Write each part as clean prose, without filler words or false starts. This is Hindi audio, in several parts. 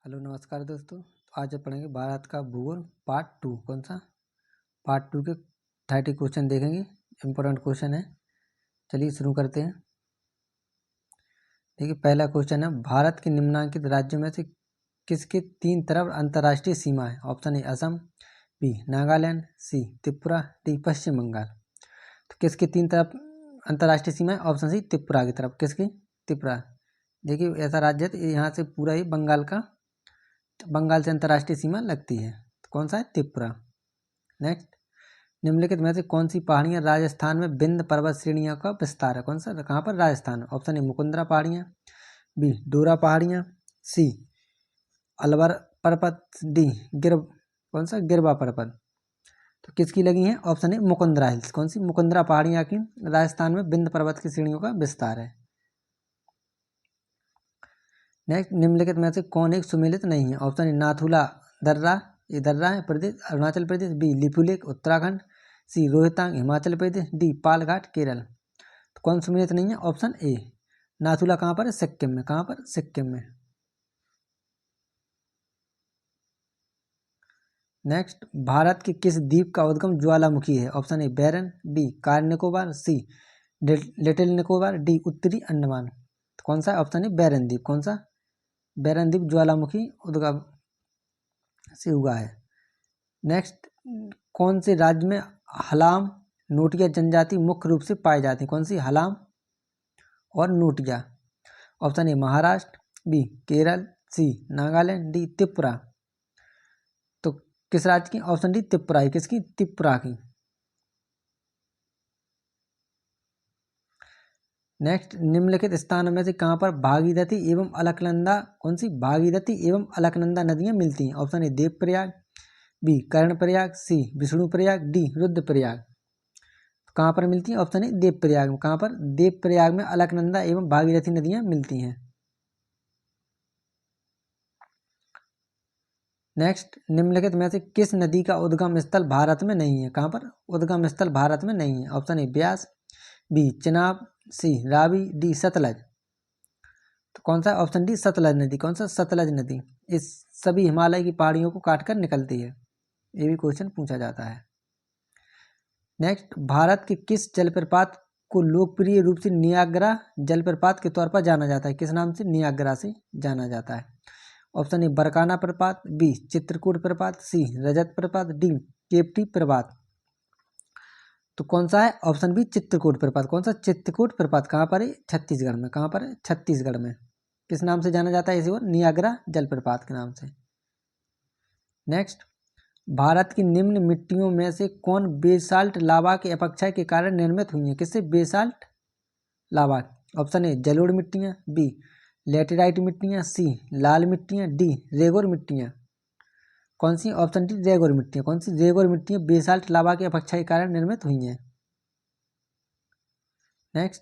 हेलो नमस्कार दोस्तों। तो आज हम पढ़ेंगे भारत का भूगोल पार्ट 2। कौन सा? पार्ट 2 के 30 क्वेश्चन देखेंगे। इम्पोर्टेंट क्वेश्चन है। चलिए शुरू करते हैं। देखिए पहला क्वेश्चन है, भारत के निम्नलिखित राज्यों में से किसके 3 तरफ अंतर्राष्ट्रीय सीमा है? Option A Assam, B Nagaland, C Tripura, D Paschim Bangal. तो किसके 3 तरफ अंतर्राष्ट्रीय सीमा है? ऑप्शन सी त्रिपुरा की तरफ। किसकी? त्रिपुरा। देखिए ऐसा राज्य है तो यहाँ से पूरा ही बंगाल से अंतर्राष्ट्रीय सीमा लगती है। तो कौन सा है? त्रिपुरा। नेक्स्ट, निम्नलिखित में से कौन सी पहाड़ियाँ राजस्थान में विंध्य पर्वत श्रेणियों का विस्तार है? कौन सा? कहाँ पर? राजस्थान। ऑप्शन ए मुकुंदरा पहाड़ियाँ, बी डोरा पहाड़ियाँ, सी अलवर पर्वत, डी कौन सा? गिरवा पर्वत। तो किसकी लगी है? ऑप्शन ए मुकुंदरा हिल्स। कौन सी? मुकुंदरा पहाड़ियाँ की राजस्थान में विंध्य पर्वत की श्रेणियों का विस्तार है। नेक्स्ट, निम्नलिखित में से कौन एक सुमेलित नहीं है? ऑप्शन ए नाथुला दर्रा, ये दर्रा है प्रदेश अरुणाचल प्रदेश, बी लिपुलेख उत्तराखंड, सी रोहतांग हिमाचल प्रदेश, डी पालघाट केरल। तो कौन सुमेलित नहीं है? ऑप्शन ए नाथुला। कहाँ पर है? सिक्किम में। कहाँ पर? सिक्किम में। नेक्स्ट, भारत के किस द्वीप का उद्गम ज्वालामुखी है? Option A Barren, B Car Nicobar, C Little Nicobar, D उत्तरी अंडमान। तो कौन सा? ऑप्शन ए बैरन द्वीप। कौन सा? बैरन द्वीप ज्वालामुखी उद्गम से हुआ है। नेक्स्ट, कौन से राज्य में हलाम नोटिया जनजाति मुख्य रूप से पाई जाती है? कौन सी? हलाम और Noatia. Option A Maharashtra, B Kerala, C Nagaland, D Tripura. तो किस राज्य की? ऑप्शन डी त्रिपुरा ही। किसकी? त्रिपुरा की। नेक्स्ट, निम्नलिखित स्थानों में से कहाँ पर भागीरथी एवं अलकनंदा, कौन सी? भागीरथी एवं अलकनंदा नदियाँ मिलती हैं? Option A Devprayag, B Karnaprayag, C Vishnuprayag, D Rudraprayag. कहाँ पर मिलती है? ऑप्शन ए देवप्रयाग में। कहाँ पर? देवप्रयाग में अलकनंदा एवं भागीरथी नदियाँ मिलती हैं। नेक्स्ट, निम्नलिखित में से किस नदी का उद्गम स्थल भारत में नहीं है? कहाँ पर उद्गम स्थल भारत में नहीं है? Option A Beas, B Chenab, C Ravi, D Sutlej. तो कौन सा? ऑप्शन डी सतलज नदी। कौन सा? सतलज नदी। इस सभी हिमालय की पहाड़ियों को काटकर निकलती है। ये भी क्वेश्चन पूछा जाता है। नेक्स्ट, भारत के किस जलप्रपात को लोकप्रिय रूप से नियाग्रा जलप्रपात के तौर पर जाना जाता है? किस नाम से? नियाग्रा से जाना जाता है। ऑप्शन ए बरकाना प्रपात, बी चित्रकूट प्रपात, सी रजत प्रपात, डी केप्टी प्रपात। तो कौन सा है? ऑप्शन बी चित्रकूट प्रपात। कौन सा? चित्रकूट प्रपात। कहाँ पर है? छत्तीसगढ़ में। कहाँ पर है? छत्तीसगढ़ में। किस नाम से जाना जाता है इसे? वो नियाग्रा जलप्रपात के नाम से। नेक्स्ट, भारत की निम्न मिट्टियों में से कौन बेसाल्ट लावा के अपक्षय के कारण निर्मित हुई है? किससे? Basalt lava. ऑप्शन ए जलोढ़ मिट्टियाँ, बी लेटेराइट मिट्टियाँ, सी लाल मिट्टियाँ, डी रेगोर मिट्टियाँ। कौन सी? ऑप्शन डी रेगोर मिट्टियाँ। कौन सी? रेगोर मिट्टियाँ बेसाल्ट लावा के अपक्षय के कारण निर्मित हुई हैं। नेक्स्ट,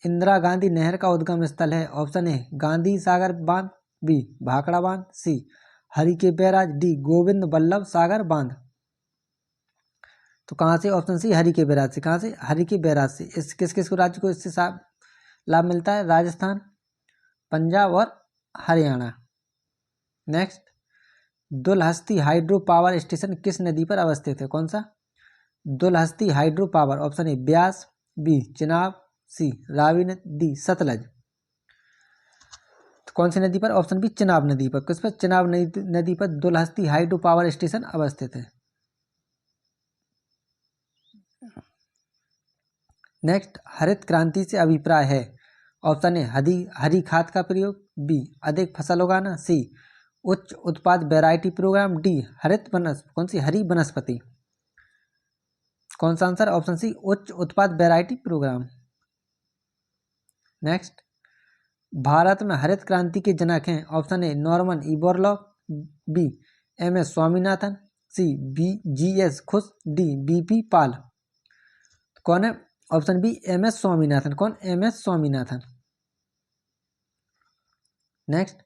इंदिरा गांधी नहर का उद्गम स्थल है? ऑप्शन ए गांधी सागर बांध, बी भाखड़ा बांध, सी हरिके बैराज, डी गोविंद बल्लभ सागर बांध। तो कहाँ से? ऑप्शन सी हरिके बैराज से। कहाँ से? हरिके बैराज से। इस किस किस को राज्य को इससे लाभ मिलता है? राजस्थान, पंजाब और Haryana. Next, Dulhasti hydro power station किस नदी पर अवस्थित है? कौन सा? Dulhasti hydro power. Option A Beas, B Chenab, C Ravi नदी, डी सतलज। तो कौन सी नदी पर? ऑप्शन बी चिनाब नदी पर। किस पर? चिनाब नदी पर दुलहस्ती हाइड्रो पावर स्टेशन अवस्थित है। नेक्स्ट, हरित क्रांति से अभिप्राय है? ऑप्शन ए हरी खाद का प्रयोग, बी अधिक फसल उगाना, सी उच्च उत्पाद वैरायटी प्रोग्राम, डी हरित कौन सी? हरी वनस्पति। कौन सा आंसर? ऑप्शन सी उच्च उत्पाद वैरायटी प्रोग्राम। नेक्स्ट, भारत में हरित क्रांति के जनक हैं? Option A Norman Borlaug, B M S Swaminathan, C B G S Khush, D B P Pal. कौन है? Option B M S Swaminathan. कौन? M S Swaminathan. Next,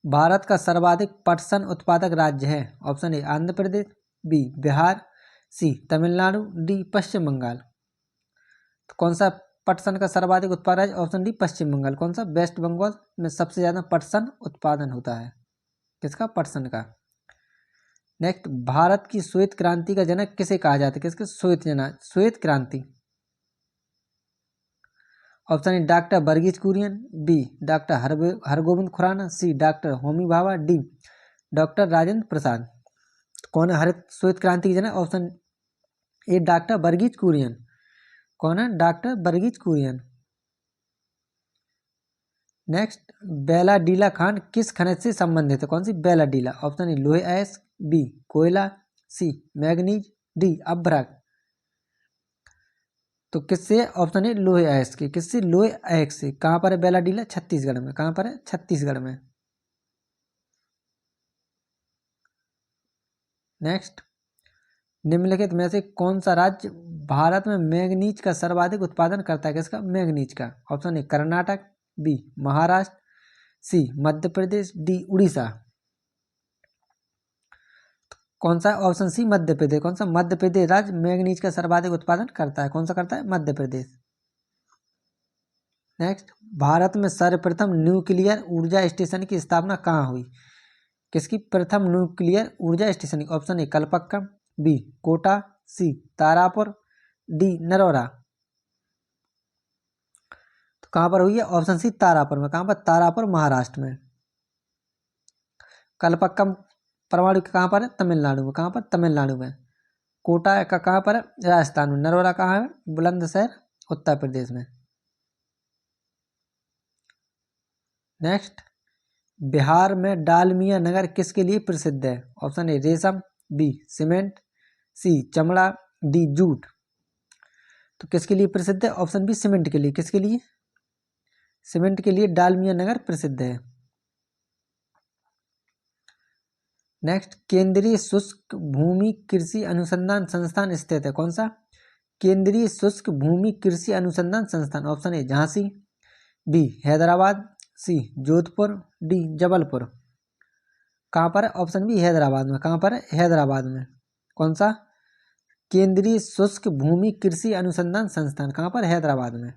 Bharat का सर्वाधिक पटसन उत्पादक राज्य है? Option A Andhra Pradesh, B Bihar, C Tamil Nadu, D Paschim Bangal. तो कौन सा पटसन का सर्वाधिक उत्पादक है? Option D Paschim Bangal. कौन सा? वेस्ट बंगाल में सबसे ज़्यादा पटसन उत्पादन होता है। किसका? पटसन का। नेक्स्ट, भारत की श्वेत क्रांति का जनक किसे कहा जाता है? किसके? श्वेत क्रांति। Option A doctor Verghese Kurien, B doctor Hargobind Khorana, C doctor Homi Bhabha, D doctor Rajendra Prasad. तो कौन है हरित श्वेत क्रांति के जनक? Option A doctor Verghese Kurien. कौन है? डॉक्टर वर्गीज कुरियन। नेक्स्ट, बेलाडीला खान किस खनिज से संबंधित है? कौन सी? बेलाडीला। ऑप्शन ए लोहे अयस्क, बी कोयला, सी मैग्नीज, डी अभ्रक। तो किससे? ऑप्शन ए लोहे अयस्क के। किससे? लोहे अयस्क से। कहाँ पर है बेलाडीला? छत्तीसगढ़ में। कहाँ पर है? छत्तीसगढ़ में। नेक्स्ट, निम्नलिखित में से कौन सा राज्य भारत में मैंगनीज का सर्वाधिक उत्पादन करता है? किसका? मैंगनीज का। Option A Karnataka, B Maharashtra, C Madhya Pradesh, D Orissa. कौन सा? Option C Madhya Pradesh. कौन सा? मध्य प्रदेश राज्य मैंगनीज का सर्वाधिक उत्पादन करता है। कौन सा करता है? मध्य प्रदेश। नेक्स्ट, भारत में सर्वप्रथम न्यूक्लियर ऊर्जा स्टेशन की स्थापना कहाँ हुई? किसकी? प्रथम न्यूक्लियर ऊर्जा station. Option A Kalpakkam, B Kota, C Tarapur, D Narora. तो कहाँ पर हुई है? ऑप्शन सी तारापुर में। कहाँ पर? तारापुर महाराष्ट्र में। कलपक्कम परमाणु कहाँ पर है? तमिलनाडु में। कहाँ पर? तमिलनाडु में। कोटा का कहाँ पर है? राजस्थान में। नरोरा कहाँ है? बुलंदशहर उत्तर प्रदेश में। नेक्स्ट, बिहार में डालमिया नगर किसके लिए प्रसिद्ध है? ऑप्शन ए रेशम, बी सीमेंट, सी चमड़ा, डी जूट। तो किसके लिए प्रसिद्ध है? ऑप्शन बी सीमेंट के लिए। किसके लिए? सीमेंट के लिए डालमिया नगर प्रसिद्ध है। नेक्स्ट, केंद्रीय शुष्क भूमि कृषि अनुसंधान संस्थान स्थित है। कौन सा? केंद्रीय शुष्क भूमि कृषि अनुसंधान संस्थान। Option A Jhansi, B Hyderabad, C Jodhpur, D Jabalpur. कहाँ पर है? ऑप्शन बी हैदराबाद में। कहाँ पर है? हैदराबाद में। कौन सा? केंद्रीय शुष्क भूमि कृषि अनुसंधान संस्थान। कहाँ पर? हैदराबाद में।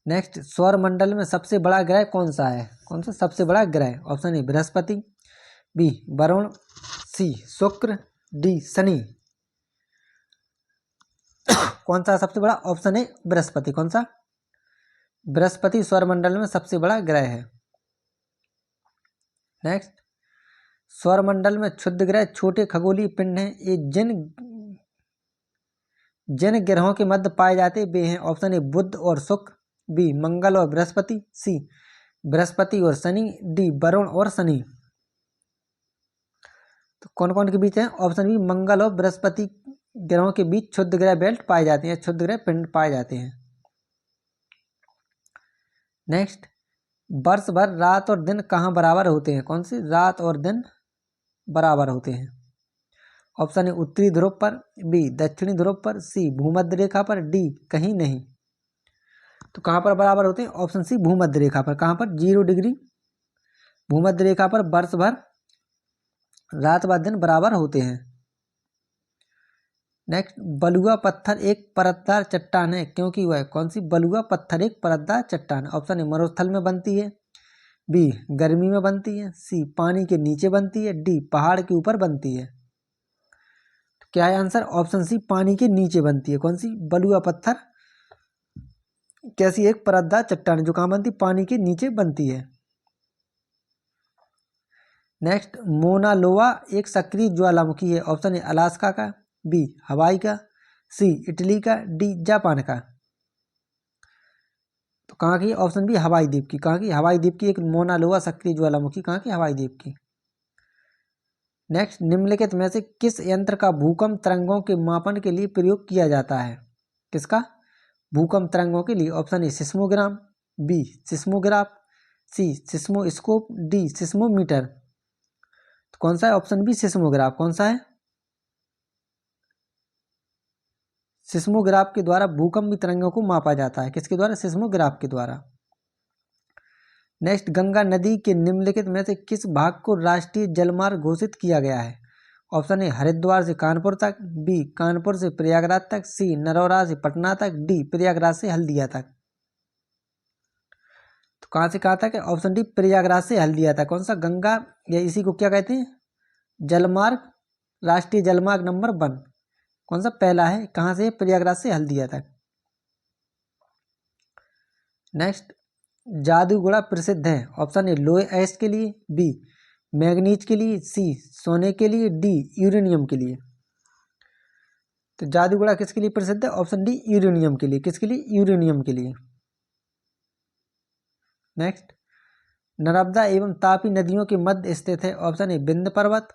नेक्स्ट, सौर मंडल में सबसे बड़ा ग्रह कौन सा है? कौन सा सबसे बड़ा ग्रह? Option A Brihaspati, B Varun, C Shukra, D Shani. कौन सा सबसे बड़ा? Option A Brihaspati. कौन सा? बृहस्पति सौरमंडल में सबसे बड़ा ग्रह है। नेक्स्ट, सौरमंडल में क्षुद्र ग्रह छोटे खगोलीय पिंड हैं। ये जिन ग्रहों के मध्य पाए जाते वे हैं। ऑप्शन ए बुध और शुक्र, बी मंगल और बृहस्पति, सी बृहस्पति और शनि, डी वरुण और शनि। तो कौन कौन के बीच है? ऑप्शन बी मंगल और बृहस्पति ग्रहों के बीच क्षुद्र ग्रह बेल्ट पाए जाते हैं, क्षुद्र ग्रह पिंड पाए जाते हैं। नेक्स्ट, वर्ष भर रात और दिन कहाँ बराबर होते हैं? कौन से? रात और दिन बराबर होते हैं। ऑप्शन ए उत्तरी ध्रुव पर, बी दक्षिणी ध्रुव पर, सी भूमध्य रेखा पर, डी कहीं नहीं। तो कहाँ पर बराबर होते हैं? ऑप्शन सी भूमध्य रेखा पर। कहाँ पर? 0 डिग्री भूमध्य रेखा पर वर्ष भर रात व दिन बराबर होते हैं। नेक्स्ट, बलुआ पत्थर एक परतदार चट्टान है क्योंकि वह। कौन सी? बलुआ पत्थर एक परतदार चट्टान है। ऑप्शन ए मरुस्थल में बनती है, बी गर्मी में बनती है, सी पानी के नीचे बनती है, डी पहाड़ के ऊपर बनती है। तो क्या है आंसर? ऑप्शन सी पानी के नीचे बनती है। कौन सी? बलुआ पत्थर कैसी? एक परतदार चट्टान जो कहाँ बनती? पानी के नीचे बनती है। नेक्स्ट, मोना लोआ एक सक्रिय ज्वालामुखी है। ऑप्शन ए अलास्का का, बी हवाई का, सी इटली का, डी जापान का। तो कहाँ की? ऑप्शन बी हवाई द्वीप की। कहाँ की? हवाई द्वीप की एक मोना लोआ सक्रिय ज्वालामुखी कहाँ की? हवाई द्वीप की। नेक्स्ट, निम्नलिखित में से किस यंत्र का भूकंप तरंगों के मापन के लिए प्रयोग किया जाता है? किसका? भूकंप तरंगों के लिए। Option A seismogram, B seismograph, C seismoscope, D seismometer. तो कौन सा है? Option B seismograph. कौन सा है? सिस्मोग्राफ के द्वारा भूकंपी तरंगों को मापा जाता है। किसके द्वारा? सिस्मोग्राफ के द्वारा। नेक्स्ट, गंगा नदी के निम्नलिखित में से किस भाग को राष्ट्रीय जलमार्ग घोषित किया गया है? ऑप्शन ए हरिद्वार से कानपुर तक, बी कानपुर से प्रयागराज तक, सी नरौरा से पटना तक, डी प्रयागराज से हल्दिया तक। तो कहाँ से कहा था कि ऑप्शन डी प्रयागराज से हल दिया था। कौन सा? गंगा, या इसी को क्या कहते हैं? जलमार्ग, राष्ट्रीय जलमार्ग नंबर 1। कौन सा? पहला है। कहाँ से? प्रयागराज से हल दिया था। नेक्स्ट, जादूगोड़ा प्रसिद्ध है। ऑप्शन ए लोहे एस के लिए, बी मैग्नीज के लिए, सी सोने के लिए, डी यूरेनियम के लिए। तो जादूगोड़ा किसके लिए प्रसिद्ध है? ऑप्शन डी यूरेनियम के लिए। किसके लिए? यूरेनियम के लिए। नेक्स्ट, नर्मदा एवं तापी नदियों के मध्य स्थित है। ऑप्शन ए विंध्य पर्वत,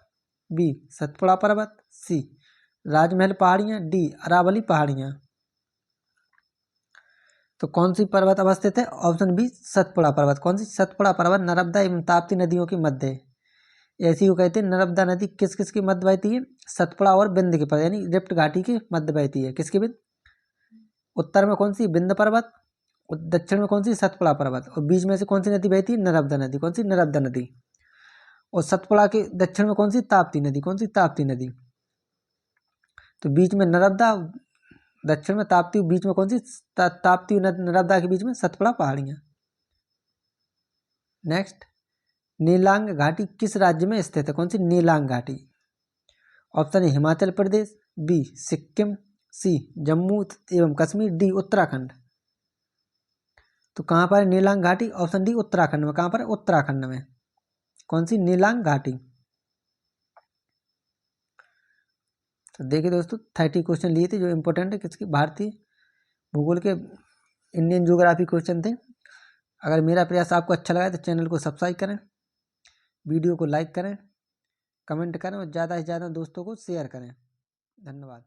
बी सतपुड़ा पर्वत, सी राजमहल पहाड़ियाँ, डी अरावली पहाड़ियाँ। तो कौन सी पर्वत अवस्थित है? ऑप्शन बी सतपुड़ा पर्वत। कौन सी? सतपुड़ा पर्वत नर्मदा एवं ताप्ती नदियों के मध्य है। ऐसी को कहते हैं। नर्मदा नदी किस किस के मध्य बहती है? सतपुड़ा और विंध्य के पर्वत, यानी रिफ्ट घाटी के मध्य बहती है। किसके मध्य? उत्तर में कौन सी? विंध्य पर्वत, दक्षिण में कौन सी? सतपुड़ा पर्वत, और बीच में से कौन सी नदी बहती है? नर्मदा नदी। कौन सी? नर्मदा नदी। और सतपुड़ा के दक्षिण में कौन सी? ताप्ती नदी। कौन सी? ताप्ती नदी। तो बीच में नर्मदा, दक्षिण में ताप्ती, बीच में कौन सी? ताप्ती नर्मदा के बीच में सतपुड़ा पहाड़ियाँ। नेक्स्ट, नीलांग घाटी किस राज्य में स्थित है? कौन सी? नीलांग घाटी। Option A Himachal Pradesh, B Sikkim, C Jammu एवं कश्मीर, डी उत्तराखंड। तो कहाँ पर है नीलांग घाटी? ऑप्शन डी उत्तराखंड में। कहाँ पर है? उत्तराखंड में। कौन सी? नीलांग घाटी। तो देखिए दोस्तों, 30 क्वेश्चन लिए थे जो इम्पोर्टेंट है किसकी? भारतीय भूगोल के, इंडियन ज्योग्राफी क्वेश्चन थे। अगर मेरा प्रयास आपको अच्छा लगा तो चैनल को सब्सक्राइब करें, वीडियो को लाइक करें, कमेंट करें और ज़्यादा से ज़्यादा दोस्तों को शेयर करें। धन्यवाद।